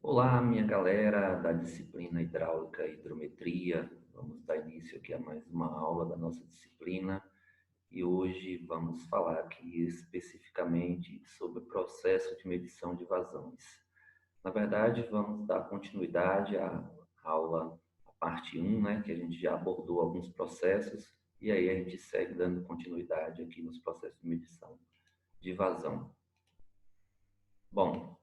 Olá, minha galera da disciplina Hidráulica e Hidrometria. Vamos dar início aqui a mais uma aula da nossa disciplina e hoje vamos falar aqui especificamente sobre o processo de medição de vazões. Na verdade, vamos dar continuidade à aula, a parte 1, né, que a gente já abordou alguns processos e aí a gente segue dando continuidade aqui nos processos de medição de vazão. Bom,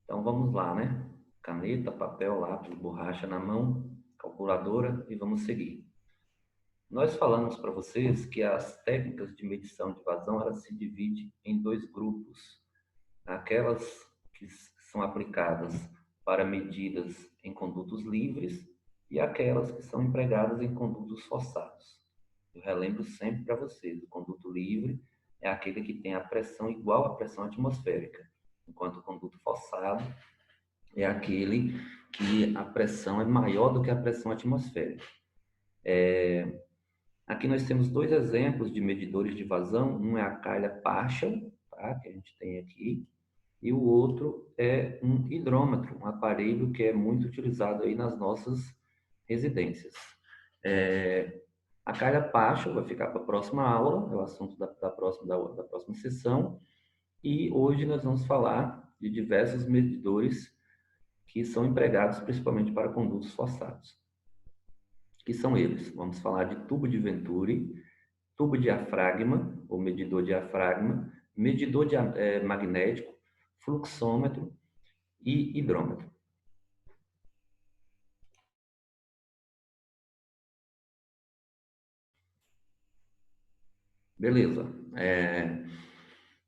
então vamos lá, né? Caneta, papel, lápis, borracha na mão, calculadora e vamos seguir. Nós falamos para vocês que as técnicas de medição de vazão elas se dividem em dois grupos. Aquelas que são aplicadas para medidas em condutos livres e aquelas que são empregadas em condutos forçados. Eu relembro sempre para vocês, o conduto livre é aquele que tem a pressão igual à pressão atmosférica, enquanto o conduto forçado é aquele que a pressão é maior do que a pressão atmosférica. Aqui nós temos dois exemplos de medidores de vazão. Um é a calha Paschal, tá, que a gente tem aqui, e o outro é um hidrômetro, um aparelho que é muito utilizado aí nas nossas residências. A calha Paschal vai ficar para a próxima aula, é o assunto da próxima sessão, e hoje nós vamos falar de diversos medidores que são empregados principalmente para condutos forçados. Que são eles? Vamos falar de tubo de Venturi, tubo diafragma, ou medidor diafragma, medidor magnético, fluxômetro e hidrômetro. Beleza.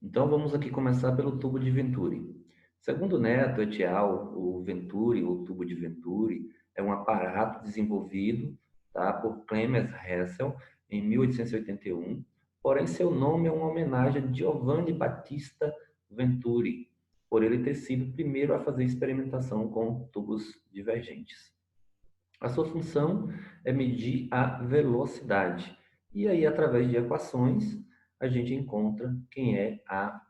Então vamos aqui começar pelo tubo de Venturi. Segundo Neto et al., o Venturi, ou tubo de Venturi, é um aparato desenvolvido, tá, por Clemens Hessel em 1881, porém seu nome é uma homenagem a Giovanni Battista Venturi, por ele ter sido o primeiro a fazer experimentação com tubos divergentes. A sua função é medir a velocidade, e aí através de equações a gente encontra quem é a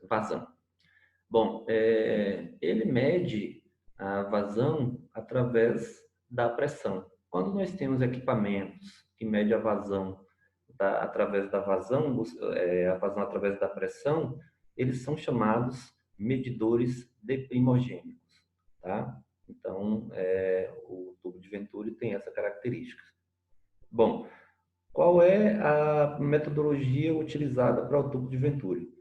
vazão. Bom, ele mede a vazão através da pressão. Quando nós temos equipamentos que medem a vazão através da vazão, a vazão através da pressão, eles são chamados medidores de primogênicos, tá? Então, o tubo de Venturi tem essa característica. Bom, qual é a metodologia utilizada para o tubo de Venturi?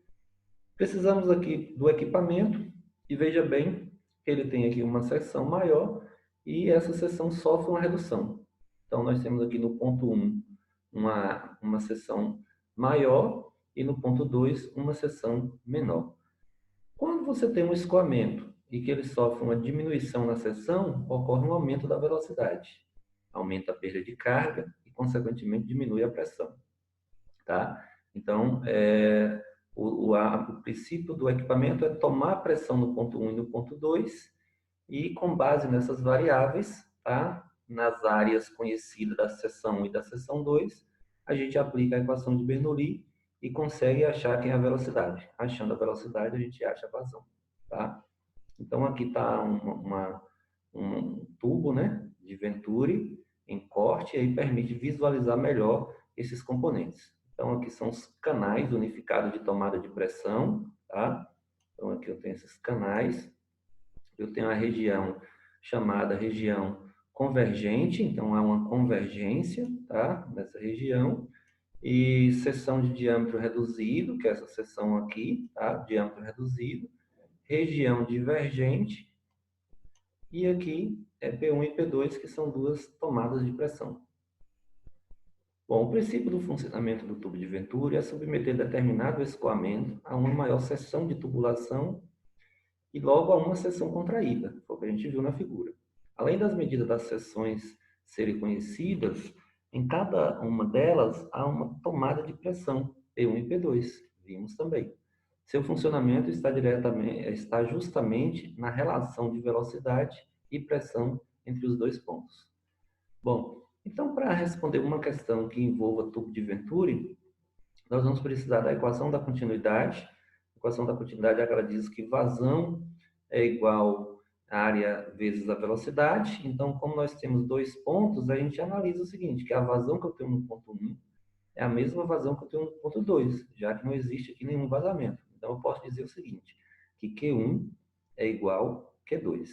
Precisamos aqui do equipamento e veja bem que ele tem aqui uma seção maior e essa seção sofre uma redução. Então, nós temos aqui no ponto 1 uma seção maior e no ponto 2 uma seção menor. Quando você tem um escoamento e que ele sofre uma diminuição na seção, ocorre um aumento da velocidade. Aumenta a perda de carga e, consequentemente, diminui a pressão. Tá? Então, o princípio do equipamento é tomar a pressão no ponto 1 e no ponto 2 e, com base nessas variáveis, tá? Nas áreas conhecidas da seção 1 e da seção 2, a gente aplica a equação de Bernoulli e consegue achar quem é a velocidade. Achando a velocidade, a gente acha a vazão. Tá? Então, aqui está um tubo, né, de Venturi em corte e aí permite visualizar melhor esses componentes. Então, aqui são os canais unificados de tomada de pressão, tá? Então, aqui eu tenho esses canais. Eu tenho a região chamada região convergente, então há uma convergência, tá? Nessa região. E seção de diâmetro reduzido, que é essa seção aqui, tá? Diâmetro reduzido. Região divergente. E aqui é P1 e P2, que são duas tomadas de pressão. Bom, o princípio do funcionamento do tubo de Venturi é submeter determinado escoamento a uma maior seção de tubulação e logo a uma seção contraída, foi o que a gente viu na figura. Além das medidas das seções serem conhecidas, em cada uma delas há uma tomada de pressão, P1 e P2, vimos também. Seu funcionamento está justamente na relação de velocidade e pressão entre os dois pontos. Bom, então para responder uma questão que envolva tubo de Venturi, nós vamos precisar da equação da continuidade. A equação da continuidade ela diz que vazão é igual a área vezes a velocidade. Então, como nós temos dois pontos, a gente analisa o seguinte, que a vazão que eu tenho no ponto 1 é a mesma vazão que eu tenho no ponto 2, já que não existe aqui nenhum vazamento. Então, eu posso dizer o seguinte, que Q1 é igual a Q2.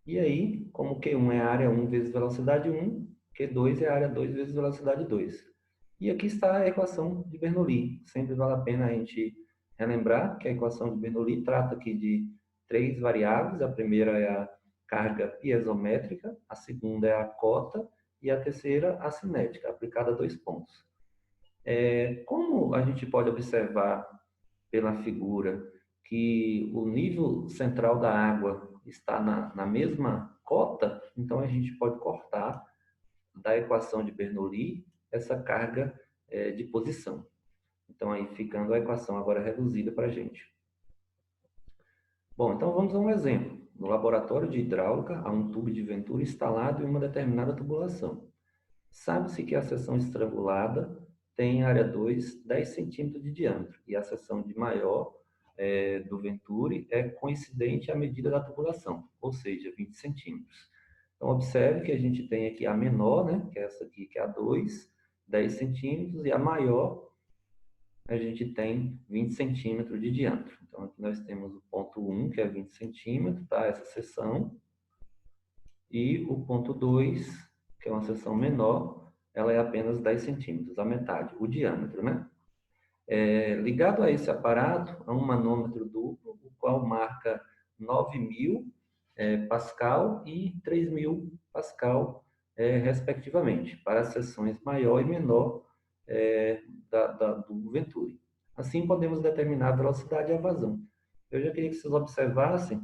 E aí, como Q1 é a área 1 vezes velocidade 1, Q2 é a área 2 vezes velocidade 2. E aqui está a equação de Bernoulli. Sempre vale a pena a gente relembrar que a equação de Bernoulli trata aqui de três variáveis. A primeira é a carga piezométrica, a segunda é a cota e a terceira a cinética, aplicada a dois pontos. Como a gente pode observar pela figura que o nível central da água está na mesma cota, então a gente pode cortar da equação de Bernoulli essa carga de posição. Então aí ficando a equação agora reduzida para a gente. Bom, então vamos a um exemplo. No laboratório de hidráulica, há um tubo de Venturi instalado em uma determinada tubulação. Sabe-se que a seção estrangulada tem área 2, 10 centímetros de diâmetro, e a seção de maior do Venturi é coincidente à medida da tubulação, ou seja, 20 centímetros. Então, observe que a gente tem aqui a menor, né, que é essa aqui, que é a 2, 10 centímetros, e a maior, a gente tem 20 centímetros de diâmetro. Então, aqui nós temos o ponto 1, que é 20 centímetros, tá? Essa seção, e o ponto 2, que é uma seção menor, ela é apenas 10 centímetros, a metade, o diâmetro, né? Ligado a esse aparato, há um manômetro duplo, o qual marca 9.000 Pascal e 3.000 Pascal, respectivamente, para as seções maior e menor do Venturi. Assim, podemos determinar a velocidade e a vazão. Eu já queria que vocês observassem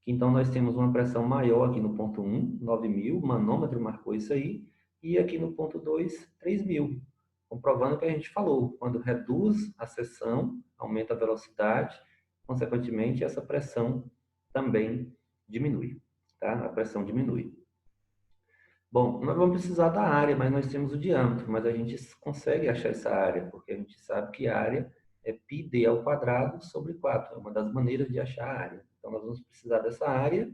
que, então, nós temos uma pressão maior aqui no ponto 1, 9.000, o manômetro marcou isso aí, e aqui no ponto 2, 3.000. Comprovando o que a gente falou, quando reduz a seção, aumenta a velocidade, consequentemente, essa pressão também diminui, tá? A pressão diminui. Bom, nós vamos precisar da área, mas nós temos o diâmetro, mas a gente consegue achar essa área, porque a gente sabe que a área é πd ao quadrado sobre 4, é uma das maneiras de achar a área. Então, nós vamos precisar dessa área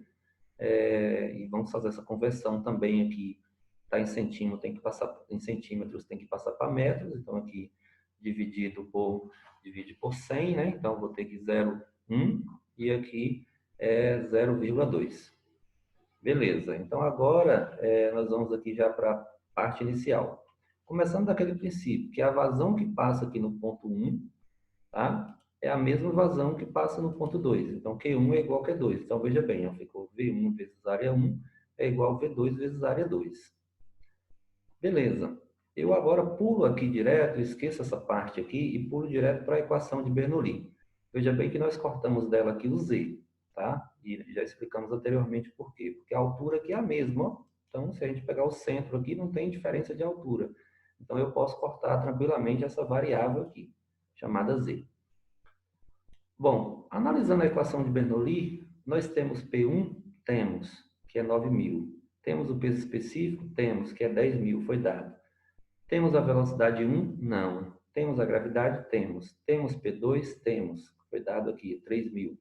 e vamos fazer essa conversão também aqui. Está em centímetros, tem que passar em centímetros, tem que passar para metros. Então, aqui divide por 100, né? Então, vou ter que 0,1 e aqui é 0,2. Beleza. Então, agora nós vamos aqui já para a parte inicial. Começando daquele princípio, que a vazão que passa aqui no ponto 1, tá? É a mesma vazão que passa no ponto 2. Então, Q1 é igual a Q2. Então, veja bem, ó, ficou V1 vezes área 1 é igual a V2 vezes área 2. Beleza. Eu agora pulo aqui direto, esqueço essa parte aqui e pulo direto para a equação de Bernoulli. Veja bem que nós cortamos dela aqui o Z, tá? E já explicamos anteriormente por quê. Porque a altura aqui é a mesma, ó. Então, se a gente pegar o centro aqui, não tem diferença de altura. Então, eu posso cortar tranquilamente essa variável aqui, chamada Z. Bom, analisando a equação de Bernoulli, nós temos P1, temos, que é 9.000. Temos o peso específico? Temos, que é 10.000, foi dado. Temos a velocidade 1? Não. Temos a gravidade? Temos. Temos P2? Temos, foi dado aqui, 3.000.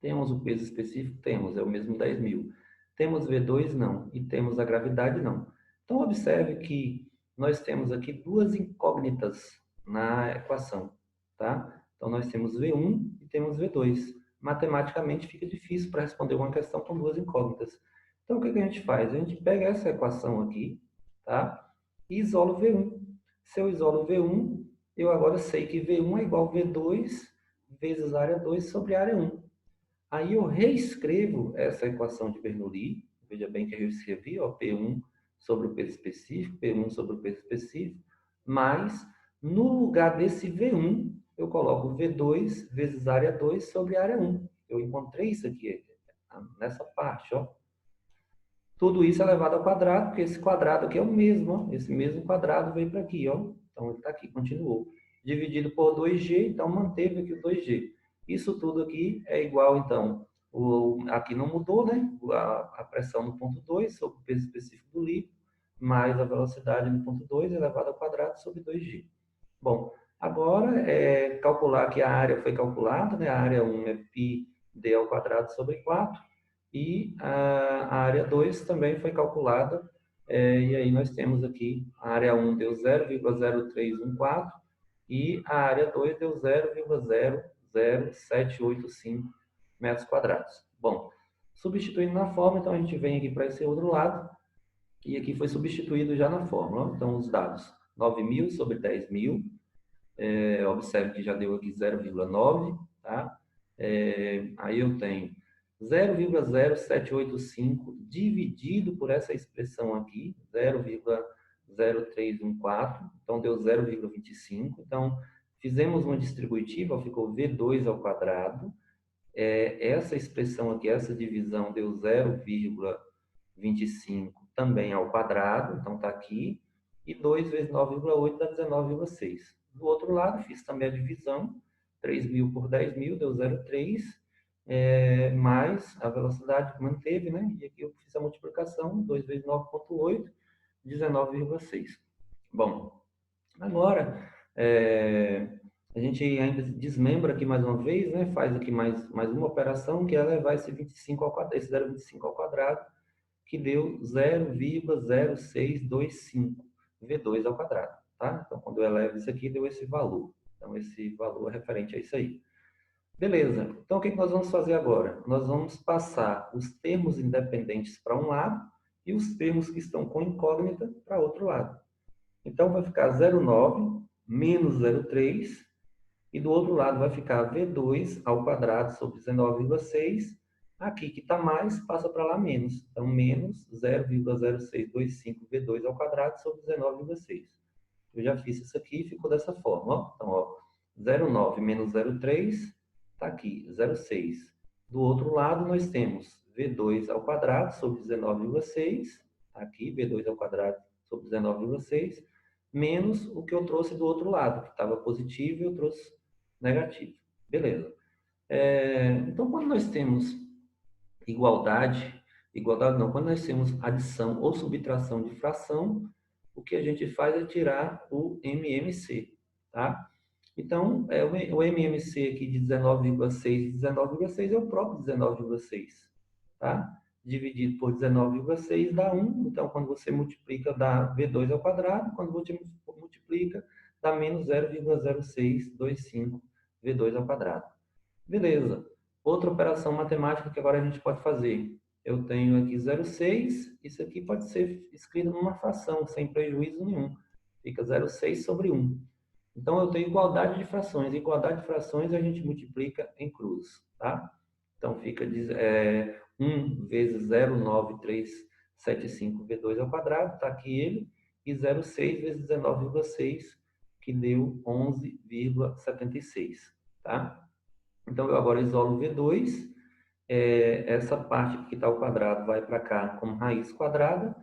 Temos o peso específico? Temos, é o mesmo 10.000. Temos V2? Não. E temos a gravidade? Não. Então, observe que nós temos aqui duas incógnitas na equação, tá? Então, nós temos V1 e temos V2. Matematicamente, fica difícil para responder uma questão com duas incógnitas. Então, o que a gente faz? A gente pega essa equação aqui, tá? E isolo V1. Se eu isolo V1, eu agora sei que V1 é igual a V2 vezes área 2 sobre área 1. Aí eu reescrevo essa equação de Bernoulli. Veja bem que eu escrevi, ó, P1 sobre o peso específico, P1 sobre o peso específico, mas no lugar desse V1, eu coloco V2 vezes área 2 sobre área 1. Eu encontrei isso aqui, nessa parte, ó. Tudo isso é elevado ao quadrado, porque esse quadrado aqui é o mesmo, ó. Esse mesmo quadrado veio para aqui, ó. Então, ele está aqui, continuou. Dividido por 2G, então manteve aqui o 2G. Isso tudo aqui é igual, então, aqui não mudou, né? A pressão no ponto 2 sobre o peso específico do líquido, mais a velocidade no ponto 2 elevado ao quadrado sobre 2G. Bom, Agora, calcular que a área foi calculada, né? A área 1 é πd ao quadrado sobre 4, e a área 2 também foi calculada, e aí nós temos aqui, a área 1 deu 0,0314, e a área 2 deu 0,00785 metros quadrados. Bom, substituindo na fórmula, então a gente vem aqui para esse outro lado, e aqui foi substituído já na fórmula. Então, os dados 9.000 sobre 10.000, observe que já deu aqui 0,9, tá? Aí eu tenho 0,0785 dividido por essa expressão aqui, 0,0314, então deu 0,25. Então, fizemos uma distributiva, ficou V2 ao quadrado. Essa expressão aqui, essa divisão deu 0,25 também ao quadrado, então está aqui, e 2 vezes 9,8 dá 19,6. Do outro lado, fiz também a divisão, 3.000 por 10.000 deu 0,3, mais a velocidade manteve, né? E aqui eu fiz a multiplicação, 2 vezes 9,8, 19,6. Bom, agora, a gente ainda desmembra aqui mais uma vez, né? Faz aqui mais uma operação, que é levar esse 25 ao quadrado, esse 0,25 ao quadrado, que deu 0,0625 V2 ao quadrado, tá? Então, quando eu elevo isso aqui, deu esse valor. Então, esse valor é referente a isso aí. Beleza. Então, o que nós vamos fazer agora? Nós vamos passar os termos independentes para um lado e os termos que estão com incógnita para outro lado. Então, vai ficar 0,9 menos 0,3, e do outro lado vai ficar V2 ao quadrado sobre 19,6. Aqui que está mais, passa para lá menos. Então, menos 0,0625 V2 ao quadrado sobre 19,6. Eu já fiz isso aqui e ficou dessa forma. Ó. Então, ó, 0,9 menos 0,3 está aqui, 0,6. Do outro lado, nós temos V2 ao quadrado sobre 19,6. Tá aqui, V2 ao quadrado sobre 19,6. Menos o que eu trouxe do outro lado, que estava positivo, e eu trouxe negativo. Beleza. Então, quando nós temos igualdade não, quando nós temos adição ou subtração de fração, o que a gente faz é tirar o MMC, tá? Então, o MMC aqui de 19,6 e 19,6 é o próprio 19,6, tá? Dividido por 19,6 dá 1, então quando você multiplica dá V2 ao quadrado, quando você multiplica dá menos 0,0625 V2 ao quadrado. Beleza. Outra operação matemática que agora a gente pode fazer. Eu tenho aqui 0,6, isso aqui pode ser escrito numa fração, sem prejuízo nenhum. Fica 0,6 sobre 1. Então, eu tenho igualdade de frações. Igualdade de frações a gente multiplica em cruz, tá? Então, fica 1 vezes 0,9375 V2 ao quadrado, tá aqui ele, e 0,6 vezes 19,6, que deu 11,76, tá? Então, eu agora isolo V2, essa parte que está ao quadrado vai para cá como raiz quadrada,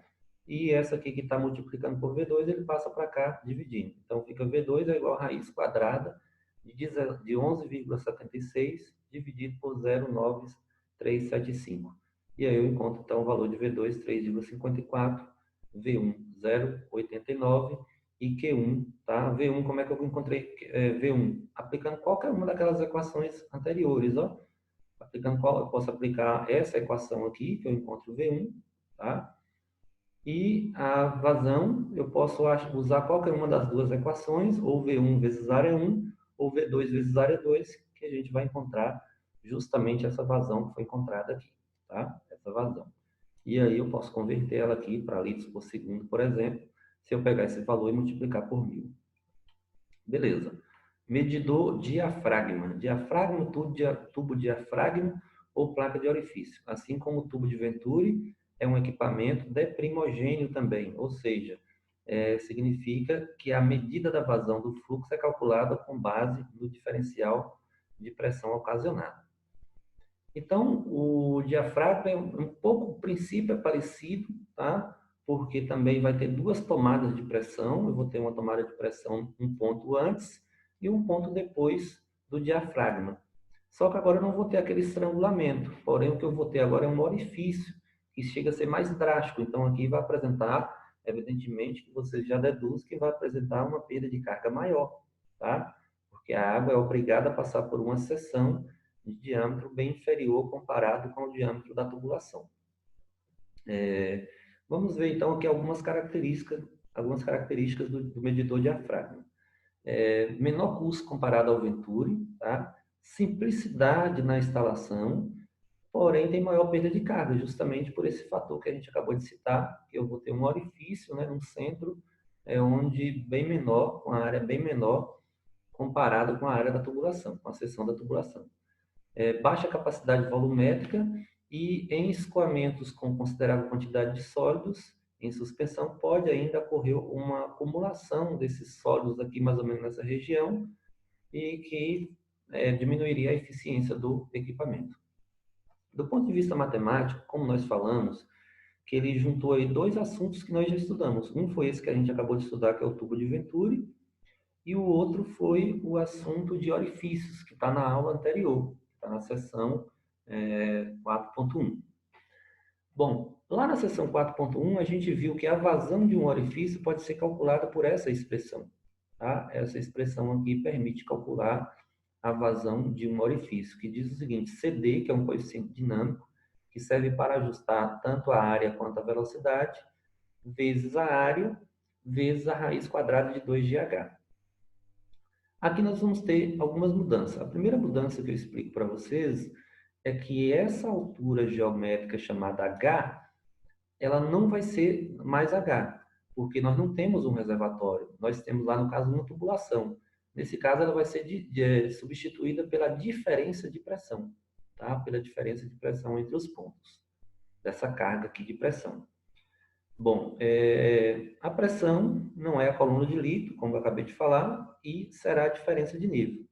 e essa aqui que está multiplicando por V2, ele passa para cá dividindo. Então, fica V2 é igual a raiz quadrada de 11,76 dividido por 0,9375. E aí eu encontro, então, o valor de V2, 3,54, V1, 0,89, e Q1, tá? V1, como é que eu encontrei V1? Aplicando qualquer uma daquelas equações anteriores, ó. Aplicando qual, eu posso aplicar essa equação aqui, que eu encontro V1, tá? E a vazão, eu posso usar qualquer uma das duas equações, ou V1 vezes área 1, ou V2 vezes área 2, que a gente vai encontrar justamente essa vazão que foi encontrada aqui, tá? Essa vazão. E aí eu posso converter ela aqui para litros por segundo, por exemplo, se eu pegar esse valor e multiplicar por 1.000. Beleza. Medidor diafragma. Diafragma, tubo diafragma ou placa de orifício. Assim como o tubo de Venturi, é um equipamento deprimogêneo também, ou seja, significa que a medida da vazão do fluxo é calculada com base no diferencial de pressão ocasionada. Então, o diafragma é um pouco, o princípio é parecido, tá? Porque também vai ter duas tomadas de pressão. Eu vou ter uma tomada de pressão um ponto antes e um ponto depois do diafragma. Só que agora eu não vou ter aquele estrangulamento. Porém, o que eu vou ter agora é um orifício, que chega a ser mais drástico. Então, aqui vai apresentar, evidentemente, que você já deduz que vai apresentar uma perda de carga maior, tá? Porque a água é obrigada a passar por uma seção de diâmetro bem inferior comparado com o diâmetro da tubulação. Vamos ver então aqui algumas características do medidor diafragma. Menor custo comparado ao Venturi, tá? Simplicidade na instalação, porém tem maior perda de carga, justamente por esse fator que a gente acabou de citar, que eu vou ter um orifício, né, no centro, onde bem menor, com a área bem menor, comparado com a área da tubulação, com a seção da tubulação. Baixa capacidade volumétrica e em escoamentos com considerável quantidade de sólidos em suspensão, pode ainda ocorrer uma acumulação desses sólidos aqui, mais ou menos nessa região, e que diminuiria a eficiência do equipamento. Do ponto de vista matemático, como nós falamos, que ele juntou aí dois assuntos que nós já estudamos. Um foi esse que a gente acabou de estudar, que é o tubo de Venturi, e o outro foi o assunto de orifícios, que está na aula anterior, está na seção 4.1. Bom, lá na seção 4.1 a gente viu que a vazão de um orifício pode ser calculada por essa expressão. Tá? Essa expressão aqui permite calcular a vazão de um orifício, que diz o seguinte: CD, que é um coeficiente dinâmico, que serve para ajustar tanto a área quanto a velocidade, vezes a área, vezes a raiz quadrada de 2 de H. Aqui nós vamos ter algumas mudanças. A primeira mudança que eu explico para vocês é que essa altura geométrica chamada H, ela não vai ser mais H, porque nós não temos um reservatório. Nós temos lá, no caso, uma tubulação. Nesse caso, ela vai ser substituída pela diferença de pressão, tá? Pela diferença de pressão entre os pontos dessa carga aqui de pressão. Bom, a pressão não é a coluna de litro, como eu acabei de falar, e será a diferença de nível.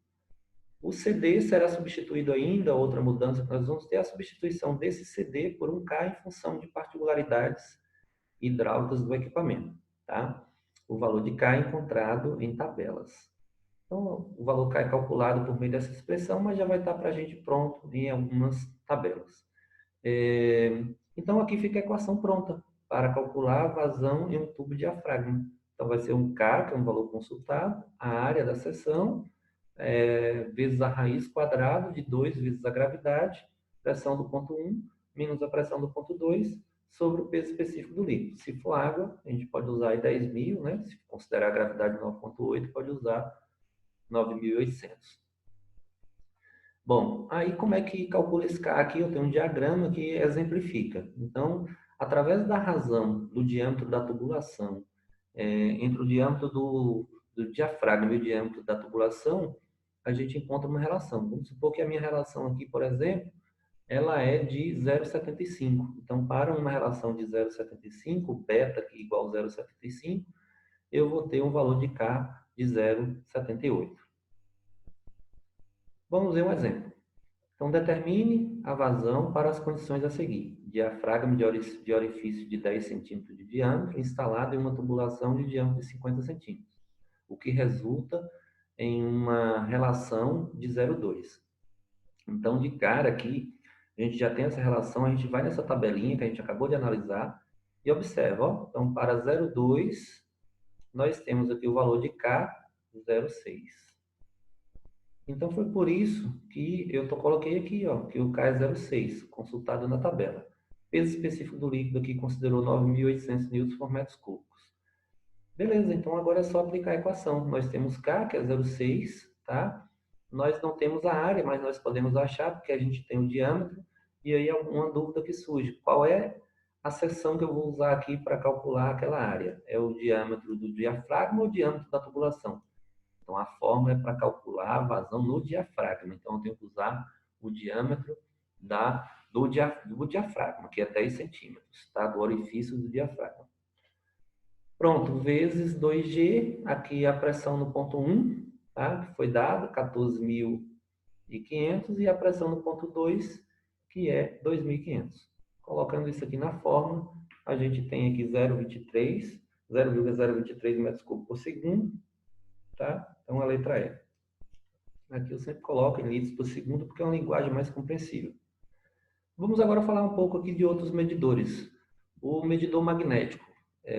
O CD será substituído ainda, outra mudança que nós vamos ter, a substituição desse CD por um K em função de particularidades hidráulicas do equipamento, tá? O valor de K é encontrado em tabelas. Então, o valor K é calculado por meio dessa expressão, mas já vai estar para a gente pronto em algumas tabelas. Então, aqui fica a equação pronta para calcular a vazão em um tubo diafragma. Então, vai ser um K, que é um valor consultado, a área da seção, vezes a raiz quadrada de 2 vezes a gravidade, pressão do ponto 1, menos a pressão do ponto 2, sobre o peso específico do líquido. Se for água, a gente pode usar aí 10.000, né? Se considerar a gravidade 9,8, pode usar 9.800. Bom, aí como é que calcula esse K? Aqui eu tenho um diagrama que exemplifica. Então, através da razão do diâmetro da tubulação, entre o diâmetro do diafragma e o diâmetro da tubulação, a gente encontra uma relação. Vamos supor que a minha relação aqui, por exemplo, ela é de 0,75. Então, para uma relação de 0,75, beta aqui igual a 0,75, eu vou ter um valor de K de 0,78. Vamos ver um exemplo. Então, determine a vazão para as condições a seguir. Diafragma de orifício de 10 centímetros de diâmetro instalado em uma tubulação de diâmetro de 50 centímetros, o que resulta em uma relação de 0,2. Então, de cara aqui, a gente já tem essa relação, a gente vai nessa tabelinha que a gente acabou de analisar e observa, ó, então para 0,2, nós temos aqui o valor de K, 0,6. Então, foi por isso que eu coloquei aqui, ó, que o K é 0,6, consultado na tabela. Peso específico do líquido aqui considerou 9.800 newtons por metros cúbicos. Beleza, então agora é só aplicar a equação. Nós temos K, que é 0,6, tá? Nós não temos a área, mas nós podemos achar, porque a gente tem o diâmetro. E aí, alguma dúvida que surge. Qual é a seção que eu vou usar aqui para calcular aquela área? É o diâmetro do diafragma ou o diâmetro da tubulação? Então, a fórmula é para calcular a vazão no diafragma. Então, eu tenho que usar o diâmetro do diafragma, que é 10 centímetros, tá? Do orifício do diafragma. Pronto, vezes 2G, aqui a pressão no ponto 1, tá? Que foi dada, 14.500, e a pressão no ponto 2, que é 2.500. Colocando isso aqui na fórmula, a gente tem aqui 0,23 metros cúbicos por segundo, tá? Então, a letra E. Aqui eu sempre coloco em litros por segundo, porque é uma linguagem mais compreensível. Vamos agora falar um pouco aqui de outros medidores. O medidor magnético.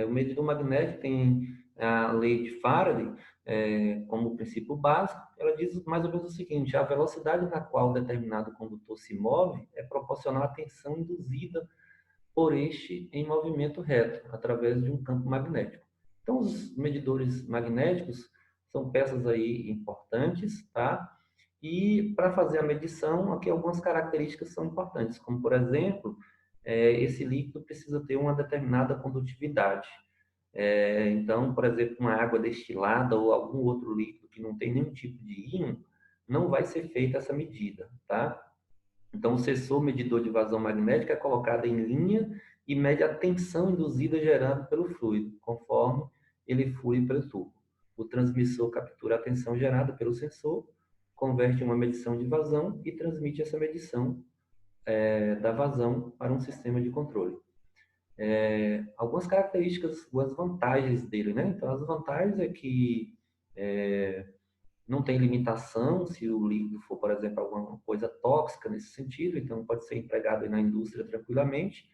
O medidor magnético tem a lei de Faraday, como princípio básico, ela diz mais ou menos o seguinte: a velocidade na qual determinado condutor se move é proporcional à tensão induzida por este em movimento reto, através de um campo magnético. Então, os medidores magnéticos são peças aí importantes, tá? E para fazer a medição, aqui algumas características são importantes, como, por exemplo, esse líquido precisa ter uma determinada condutividade. Então, por exemplo, uma água destilada ou algum outro líquido que não tem nenhum tipo de íon, não vai ser feita essa medida, tá? Então, o sensor medidor de vazão magnética é colocado em linha e mede a tensão induzida gerada pelo fluido, conforme ele flui pelo tubo. O transmissor captura a tensão gerada pelo sensor, converte em uma medição de vazão e transmite essa medição da vazão para um sistema de controle. Algumas características, algumas vantagens dele, né? Então, as vantagens é que não tem limitação se o líquido for, por exemplo, alguma coisa tóxica nesse sentido, então pode ser empregado na indústria tranquilamente,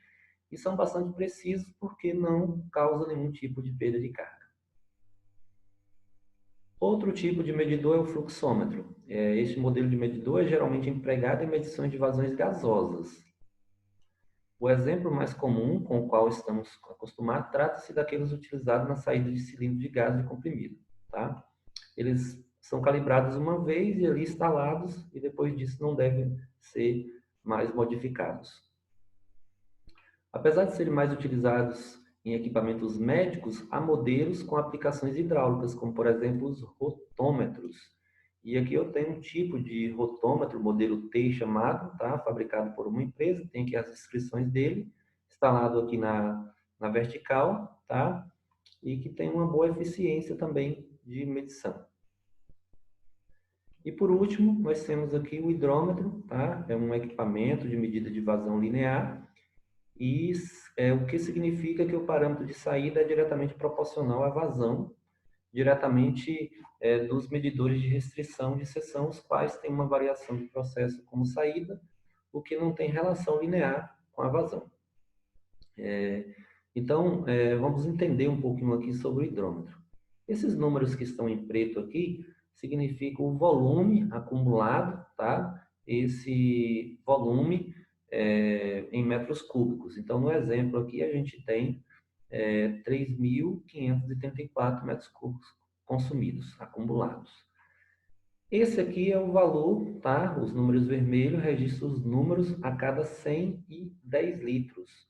e são bastante precisos porque não causa nenhum tipo de perda de carga. Outro tipo de medidor é o fluxômetro. Este modelo de medidor é geralmente empregado em medições de vazões gasosas. O exemplo mais comum com o qual estamos acostumados trata-se daqueles utilizados na saída de cilindro de gás de comprimido. Tá? Eles são calibrados uma vez e ali instalados, e depois disso não devem ser mais modificados. Apesar de serem mais utilizados em equipamentos médicos, há modelos com aplicações hidráulicas, como por exemplo os rotômetros. E aqui eu tenho um tipo de rotômetro, modelo T chamado, tá? Fabricado por uma empresa, tem aqui as descrições dele, instalado aqui na vertical, tá? E que tem uma boa eficiência também de medição. E por último, nós temos aqui o hidrômetro, tá? É um equipamento de medida de vazão linear, e o que significa que o parâmetro de saída é diretamente proporcional à vazão, diretamente dos medidores de restrição de seção, os quais têm uma variação de processo como saída, o que não tem relação linear com a vazão. Então, vamos entender um pouquinho aqui sobre o hidrômetro. Esses números que estão em preto aqui significam o volume acumulado, tá? Esse volume em metros cúbicos. Então, no exemplo aqui, a gente tem 3.534 metros cúbicos consumidos, acumulados. Esse aqui é o valor, tá? Os números vermelhos registram os números a cada 110 litros.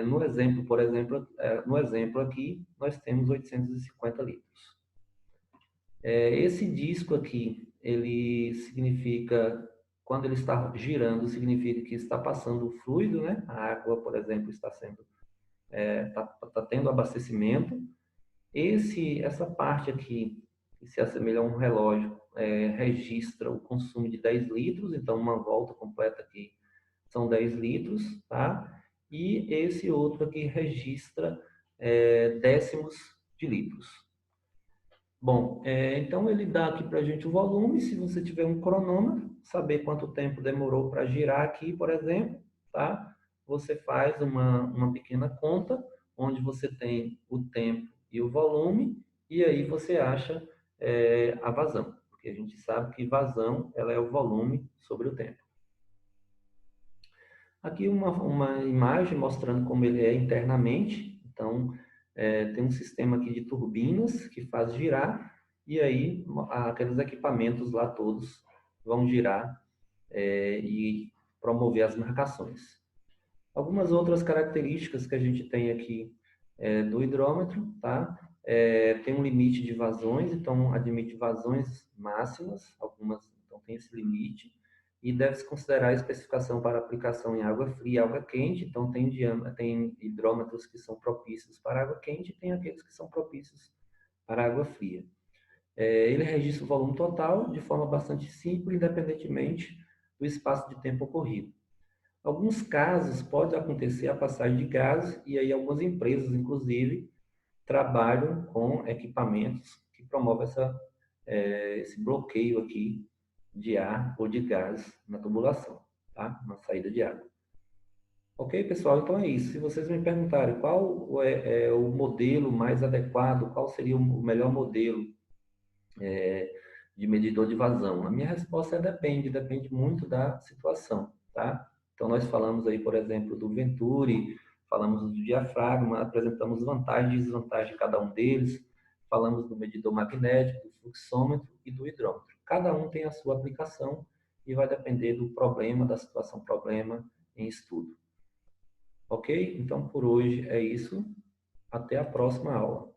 No exemplo, por exemplo, no exemplo aqui, nós temos 850 litros. Esse disco aqui, ele significa, quando ele está girando, significa que está passando o fluido, né? A água, por exemplo, está tendo abastecimento. Essa parte aqui, que se assemelha a um relógio, registra o consumo de 10 litros, então uma volta completa aqui são 10 litros, tá? E esse outro aqui registra décimos de litros. Bom, então ele dá aqui para a gente o volume. Se você tiver um cronômetro, saber quanto tempo demorou para girar aqui, por exemplo, tá? Você faz uma pequena conta, onde você tem o tempo e o volume, e aí você acha a vazão, porque a gente sabe que vazão ela é o volume sobre o tempo. Aqui uma imagem mostrando como ele é internamente. Então, tem um sistema aqui de turbinas que faz girar, e aí aqueles equipamentos lá todos vão girar e promover as marcações. Algumas outras características que a gente tem aqui do hidrômetro, tá? Tem um limite de vazões, então admite vazões máximas, algumas então tem esse limite, e deve-se considerar a especificação para aplicação em água fria e água quente. Então tem hidrômetros que são propícios para água quente e tem aqueles que são propícios para água fria. Ele registra o volume total de forma bastante simples, independentemente do espaço de tempo ocorrido. Alguns casos pode acontecer a passagem de gases, e aí algumas empresas, inclusive, trabalham com equipamentos que promovem esse bloqueio aqui de ar ou de gás na tubulação, tá? Na saída de água. Ok, pessoal? Então é isso. Se vocês me perguntarem qual é o modelo mais adequado, qual seria o melhor modelo de medidor de vazão? A minha resposta é depende muito da situação, tá? Então, nós falamos aí, por exemplo, do Venturi, falamos do diafragma, apresentamos vantagens e desvantagens de cada um deles, falamos do medidor magnético, do fluxômetro e do hidrômetro. Cada um tem a sua aplicação e vai depender do problema, da situação problema em estudo. Ok? Então, por hoje é isso. Até a próxima aula.